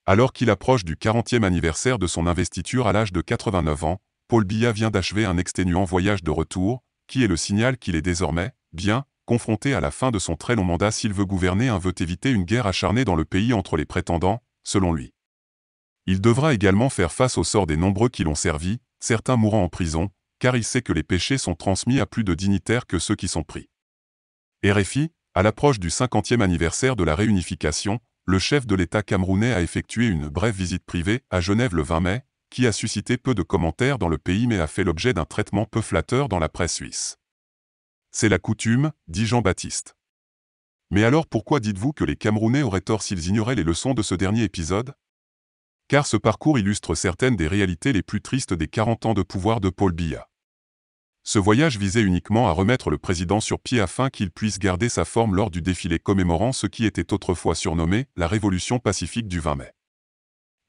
Alors qu'il approche du 40e anniversaire de son investiture à l'âge de 89 ans, Paul Biya vient d'achever un exténuant voyage de retour, qui est le signal qu'il est désormais, bien, confronté à la fin de son très long mandat s'il veut gouverner veut éviter une guerre acharnée dans le pays entre les prétendants, selon lui. Il devra également faire face au sort des nombreux qui l'ont servi, certains mourant en prison, car il sait que les péchés sont transmis à plus de dignitaires que ceux qui sont pris. RFI, à l'approche du 50e anniversaire de la réunification, le chef de l'État camerounais a effectué une brève visite privée à Genève le 20 mai, qui a suscité peu de commentaires dans le pays mais a fait l'objet d'un traitement peu flatteur dans la presse suisse. C'est la coutume, dit Jean-Baptiste. Mais alors pourquoi dites-vous que les Camerounais auraient tort s'ils ignoraient les leçons de ce dernier épisode? Car ce parcours illustre certaines des réalités les plus tristes des 40 ans de pouvoir de Paul Biya. Ce voyage visait uniquement à remettre le président sur pied afin qu'il puisse garder sa forme lors du défilé commémorant ce qui était autrefois surnommé la Révolution pacifique du 20 mai.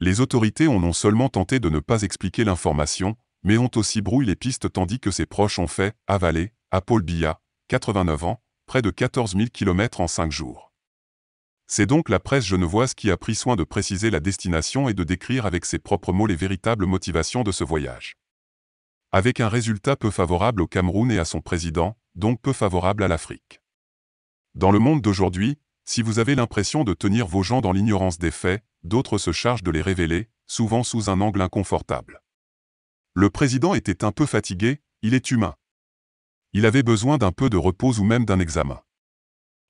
Les autorités ont non seulement tenté de ne pas expliquer l'information, mais ont aussi brouillé les pistes tandis que ses proches ont fait avaler à Paul Biya, 89 ans, près de 14 000 km en 5 jours. C'est donc la presse genevoise qui a pris soin de préciser la destination et de décrire avec ses propres mots les véritables motivations de ce voyage. Avec un résultat peu favorable au Cameroun et à son président, donc peu favorable à l'Afrique. Dans le monde d'aujourd'hui, si vous avez l'impression de tenir vos gens dans l'ignorance des faits, d'autres se chargent de les révéler, souvent sous un angle inconfortable. Le président était un peu fatigué, il est humain. Il avait besoin d'un peu de repos ou même d'un examen.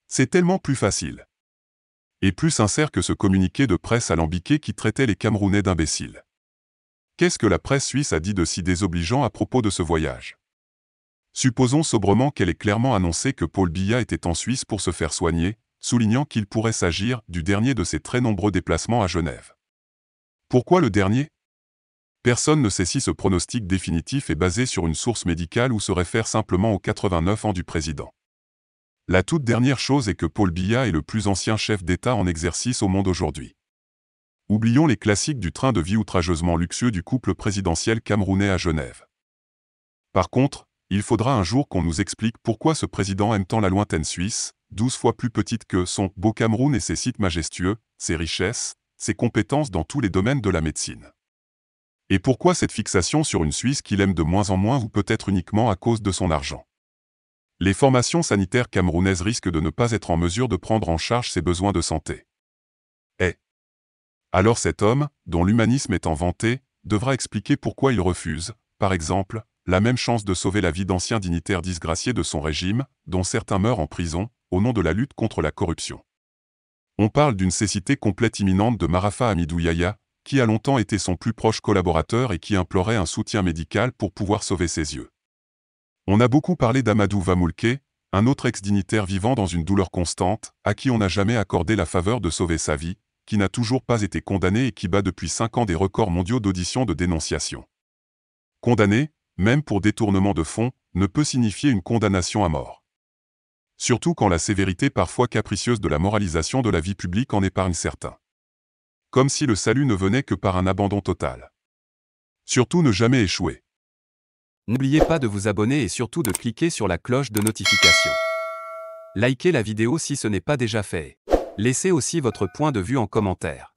C'est tellement plus facile. Et plus sincère que ce communiqué de presse alambiqué qui traitait les Camerounais d'imbéciles. Qu'est-ce que la presse suisse a dit de si désobligeant à propos de ce voyage? Supposons sobrement qu'elle ait clairement annoncé que Paul Biya était en Suisse pour se faire soigner, soulignant qu'il pourrait s'agir du dernier de ses très nombreux déplacements à Genève. Pourquoi le dernier? Personne ne sait si ce pronostic définitif est basé sur une source médicale ou se réfère simplement aux 89 ans du président. La toute dernière chose est que Paul Biya est le plus ancien chef d'État en exercice au monde aujourd'hui. Oublions les classiques du train de vie outrageusement luxueux du couple présidentiel camerounais à Genève. Par contre, il faudra un jour qu'on nous explique pourquoi ce président aime tant la lointaine Suisse, 12 fois plus petite que son beau Cameroun et ses sites majestueux, ses richesses, ses compétences dans tous les domaines de la médecine. Et pourquoi cette fixation sur une Suisse qu'il aime de moins en moins ou peut-être uniquement à cause de son argent? Les formations sanitaires camerounaises risquent de ne pas être en mesure de prendre en charge ses besoins de santé. Alors cet homme, dont l'humanisme est vanté, devra expliquer pourquoi il refuse, par exemple, la même chance de sauver la vie d'anciens dignitaires disgraciés de son régime, dont certains meurent en prison, au nom de la lutte contre la corruption. On parle d'une cécité complète imminente de Marafa Hamidou Yahya, qui a longtemps été son plus proche collaborateur et qui implorait un soutien médical pour pouvoir sauver ses yeux. On a beaucoup parlé d'Amadou Vamoulke, un autre ex-dignitaire vivant dans une douleur constante, à qui on n'a jamais accordé la faveur de sauver sa vie, qui n'a toujours pas été condamné et qui bat depuis 5 ans des records mondiaux d'audition de dénonciation. Condamné, même pour détournement de fonds, ne peut signifier une condamnation à mort. Surtout quand la sévérité parfois capricieuse de la moralisation de la vie publique en épargne certains. Comme si le salut ne venait que par un abandon total. Surtout ne jamais échouer. N'oubliez pas de vous abonner et surtout de cliquer sur la cloche de notification. Likez la vidéo si ce n'est pas déjà fait. Laissez aussi votre point de vue en commentaire.